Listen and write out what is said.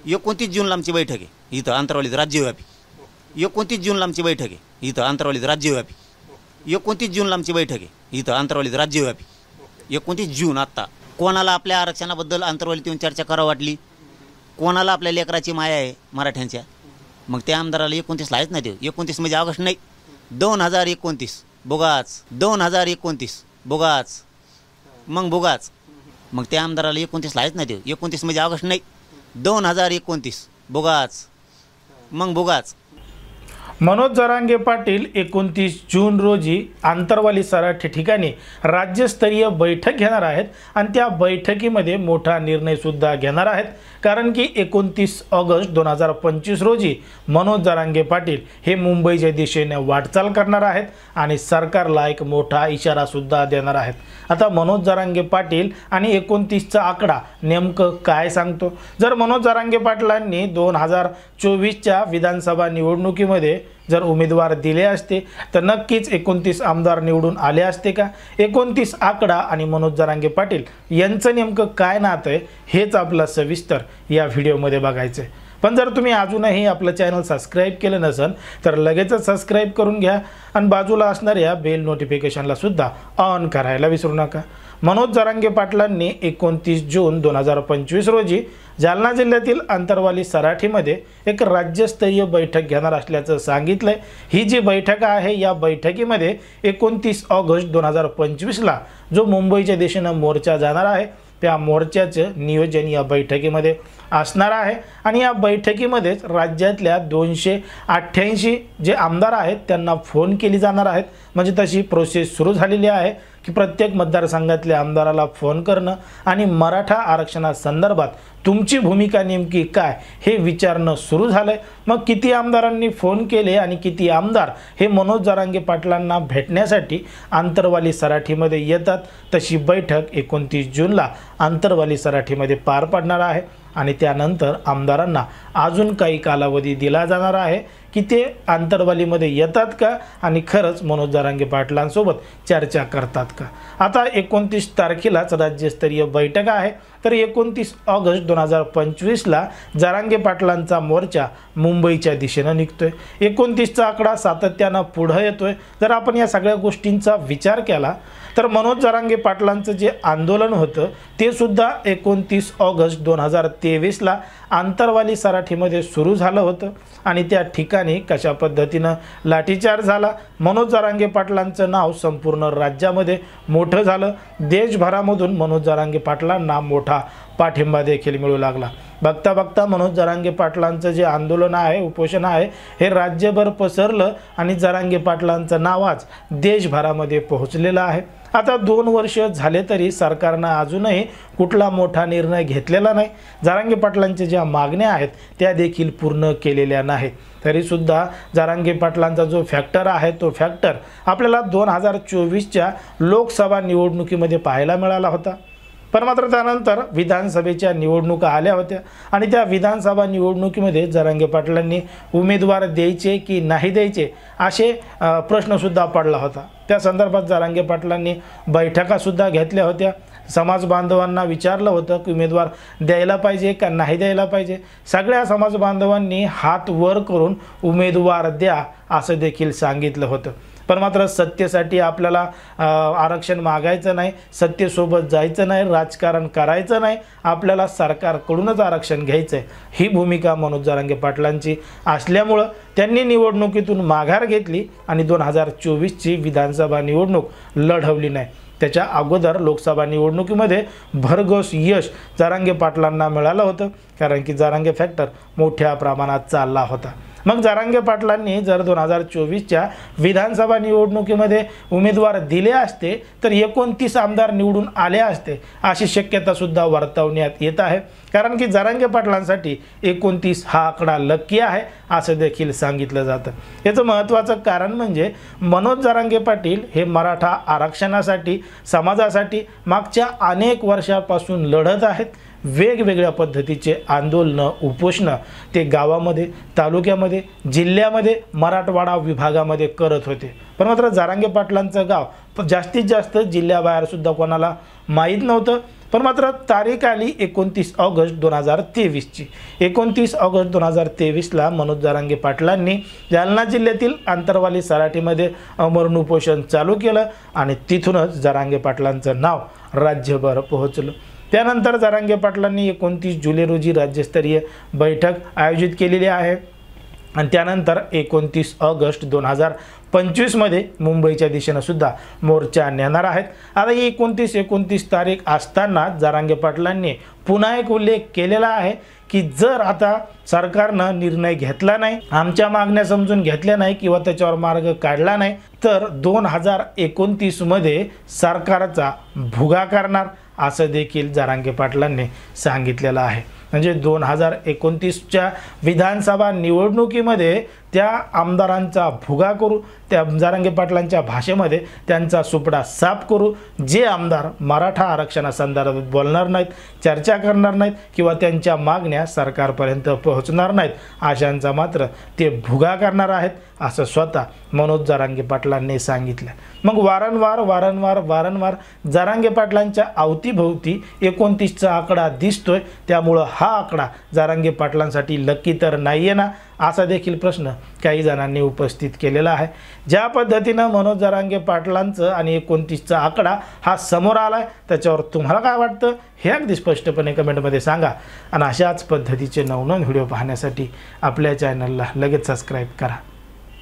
29 जूनला आमची बैठक आहे इथं अंतरवालीत राज्यव्यापी. 29 जूनला आमची बैठक आहे इथं अंतरवालीत राज्यव्यापी. 29 जूनला आमची बैठक आहे इथं अंतरवालीत राज्यव्यापी. 29 जून. आत्ता कोणाला आपल्या आरक्षणाबद्दल अंतरवालीत येऊन चर्चा करावं वाटली, कोणाला आपल्या लेकराची माया आहे मराठ्यांच्या, मग त्या आमदाराला 29 आहेच नाही. ते 29 म्हणजे ऑगस्ट नाही, 2029 बोगाच. 2029 बोगाच. मग बोगाच. मग त्या आमदाराला 29 आहेच नाही. ते 29 म्हणजे ऑगस्ट नाही, 2029 बोगाच. मग बोगाच. मनोज जरांगे पाटील 29 जून रोजी आंतरवाली सराठी ठिकाणी राज्यस्तरीय बैठक घेणार आहेत आणि त्या बैठकीमध्ये मोठा निर्णय सुद्धा घेणार आहेत. कारण की 29 ऑगस्ट 2025 रोजी मनोज जरांगे पाटील हे मुंबईच्या दिशेने वाटचाल करणार आहेत आणि सरकारला एक मोठा इशारा सुद्धा देणार आहेत. आता मनोज जरांगे पाटील आणि 29चा आकडा नेमकं काय सांगतो? जर मनोज जरांगे पाटलांनी 2024च्या विधानसभा निवडणुकीमध्ये जर उमेदवार दिले असते तर नक्कीच 29 आमदार निवडून आले असते का? 29 आकडा आणि मनोज जरांगे पाटील यांचं नेमकं काय नातं आहे हेच आपलं सविस्तर या व्हिडिओमध्ये बघायचं आहे. पण जर तुम्ही अजूनही आपलं चॅनल सबस्क्राईब केलं नसेल तर लगेचच सबस्क्राईब करून घ्या आणि बाजूला असणाऱ्या बेल नोटिफिकेशनला सुद्धा ऑन करायला विसरू नका. मनोज जरांगे पाटलांनी 29 जून 2025 रोजी जालना जिल्ह्यातील अंतरवाली सराठीमध्ये एक राज्यस्तरीय बैठक घेणार असल्याचं सांगितलंय. ही जी बैठक आहे या बैठकीमध्ये 29 ऑगस्ट 2025ला जो मुंबईच्या दिशेने मोर्चा जाणार आहे त्या मोर्चाचं नियोजन या बैठकीमध्ये असणार आहे आणि या बैठकीमध्येच राज्यातल्या 288 जे आमदार आहेत त्यांना फोन केली जाणार आहेत. म्हणजे तशी प्रोसेस सुरू झालेली आहे की प्रत्येक मतदारसंघातल्या आमदाराला फोन करणं आणि मराठा आरक्षणासंदर्भात तुमची भूमिका नेमकी काय हे विचारणं सुरू झालंय. मग किती आमदारांनी फोन केले आणि किती आमदार हे मनोज जरांगे पाटलांना भेटण्यासाठी आंतरवाली सराठीमध्ये येतात? तशी बैठक 29 जूनला आंतरवाली सराठीमध्ये पार पडणार आहे आणि त्यानंतर आमदारांना अजून काही कालावधी दिला जाणार आहे की ते आंतरवालीमध्ये येतात का आणि खरंच मनोज जरांगे पाटलांसोबत चर्चा करतात का. आता 29 तारखेलाच राज्यस्तरीय बैठक आहे तर 29 ऑगस्ट 2025ला जरांगे पाटलांचा मोर्चा मुंबईच्या दिशेनं निघतोय. 29चा आकडा सातत्यानं पुढे येतोय. जर आपण या सगळ्या गोष्टींचा विचार केला तर मनोज जरांगे पाटलांचं जे आंदोलन होतं ते सुद्धा 29 ऑगस्ट 2023ला आंतरवाली सराठीमध्ये सुरू झालं होतं आणि त्या ठिकाणी कशा पद्धतीनं लाठीचार्ज झाला. मनोज जरांगे पाटलांचं नाव संपूर्ण राज्यामध्ये मोठं झालं. देशभरामधून मनोज जरांगे पाटलांना मोठा पाठिंबा देखील मिळू लागला. बघता बघता मनोज जरांगे पाटलांचं जे आंदोलन आहे, उपोषण आहे हे राज्यभर पसरलं आणि जरांगे पाटलांचं नाव आज देशभरामध्ये पोहोचलेलं आहे. आता 2 वर्ष झाले तरी सरकारनं अजूनही कुठला मोठा निर्णय घेतलेला नाही. जरांगे पाटलांच्या ज्या मागण्या आहेत त्या देखील पूर्ण केलेल्या नाहीत. तरीसुद्धा जरांगे पाटलांचा जो फॅक्टर आहे तो फॅक्टर आपल्याला 2024च्या लोकसभा निवडणुकीमध्ये पाहायला मिळाला होता. पण मात्र त्यानंतर विधानसभेच्या निवडणुका आल्या होत्या आणि त्या विधानसभा निवडणुकीमध्ये जरांगे पाटलांनी उमेदवार द्यायचे की नाही द्यायचे असे प्रश्नसुद्धा पडला होता. त्या संदर्भात जरांगे पाटलांनी बैठकासुद्धा घेतल्या होत्या. समाज बांधवांना विचारलं होतं की उमेदवार द्यायला पाहिजे का नाही द्यायला पाहिजे. सगळ्या समाज बांधवांनी हात वर करून उमेदवार द्या असं देखील सांगितलं होतं. पण मात्र सत्तेसाठी आपल्याला आरक्षण मागायचं नाही, सत्तेसोबत जायचं नाही, राजकारण करायचं नाही, आपल्याला सरकारकडूनच आरक्षण घ्यायचं आहे ही भूमिका मनोज जरांगे पाटलांची असल्यामुळं त्यांनी निवडणुकीतून माघार घेतली आणि 2024ची विधानसभा निवडणूक लढवली नाही. त्याच्या अगोदर लोकसभा निवडणुकीमध्ये भरघोस यश जरांगे पाटलांना मिळालं होतं कारण की जरांगे फॅक्टर मोठ्या प्रमाणात चालला होता. मग जरांगे पाटलांनी जर 2024च्या विधानसभा निवडणुकीमध्ये उमेदवार दिले असते तर 29 आमदार निवडून आले असते अशी शक्यता सुद्धा वर्तवण्यात येत आहे. कारण की जरांगे पाटलांसाठी 29 हा आकडा लकी आहे असं देखील सांगितलं जातं. याचं महत्त्वाचं कारण म्हणजे मनोज जरांगे पाटील हे मराठा आरक्षणासाठी, समाजासाठी मागच्या अनेक वर्षापासून लढत आहेत. वेगवेगळ्या पद्धतीचे आंदोलनं, उपोषणं ते गावामध्ये, तालुक्यामध्ये, जिल्ह्यामध्ये, मराठवाडा विभागामध्ये करत होते. पण मात्र जरांगे पाटलांचं गाव जास्तीत जास्त जिल्ह्याबाहेर सुद्धा कोणाला माहीत नव्हतं. पण मात्र तारीख आली 29 ऑगस्ट 2023ची. 29 ऑगस्ट 2023ला मनोज जरांगे पाटलांनी जालना जिल्ह्यातील आंतरवाली सराटीमध्ये अमरण उपोषण चालू केलं आणि तिथूनच जरांगे पाटलांचं नाव राज्यभर पोहोचलं. त्यानंतर जरांगे पाटलांनी 29 जुलै रोजी राज्यस्तरीय बैठक आयोजित केलेली आहे आणि त्यानंतर 29 ऑगस्ट 2025मध्ये मुंबईच्या दिशेनं सुद्धा मोर्चा नेणार आहेत. आता ही 29 तारीख असताना जरांगे पाटलांनी पुन्हा एक उल्लेख केलेला आहे की जर आता सरकारनं निर्णय घेतला नाही, आमच्या मागण्या समजून घेतल्या नाही किंवा त्याच्यावर मार्ग काढला नाही तर 2029मध्ये सरकारचा भुगा करणार असं देखील जरांगे पाटलांनी सांगितलेलं आहे. म्हणजे 2029च्या विधानसभा निवडणुकीमध्ये त्या आमदारांचा भुगा करू, त्या जरांगे पाटलांच्या भाषेमध्ये त्यांचा सुपडा साफ करू, जे आमदार मराठा आरक्षणासंदर्भात बोलणार नाहीत, चर्चा करणार नाहीत किंवा त्यांच्या मागण्या सरकारपर्यंत पोहोचणार नाहीत, अशांचा मात्र ते भुगा करणार आहेत असं स्वतः मनोज जरांगे पाटलांनी सांगितलं. मग वारंवार जरांगे पाटलांच्या अवतीभोवती 29चा आकडा दिसतोय, त्यामुळं हा आकडा जरांगे पाटलांसाठी लकी तर नाहीये ना, असा देखील प्रश्न काही जणांनी उपस्थित केलेला आहे. ज्या पद्धतीनं मनोज जरांगे पाटलांचं आणि 29चा आकडा हा समोर आलाय त्याच्यावर तुम्हाला काय वाटतं हे अगदी स्पष्टपणे कमेंटमध्ये सांगा. आणि अशाच पद्धतीचे नवनवीन व्हिडिओ पाहण्यासाठी आपल्या चॅनलला लगेच सबस्क्राईब करा.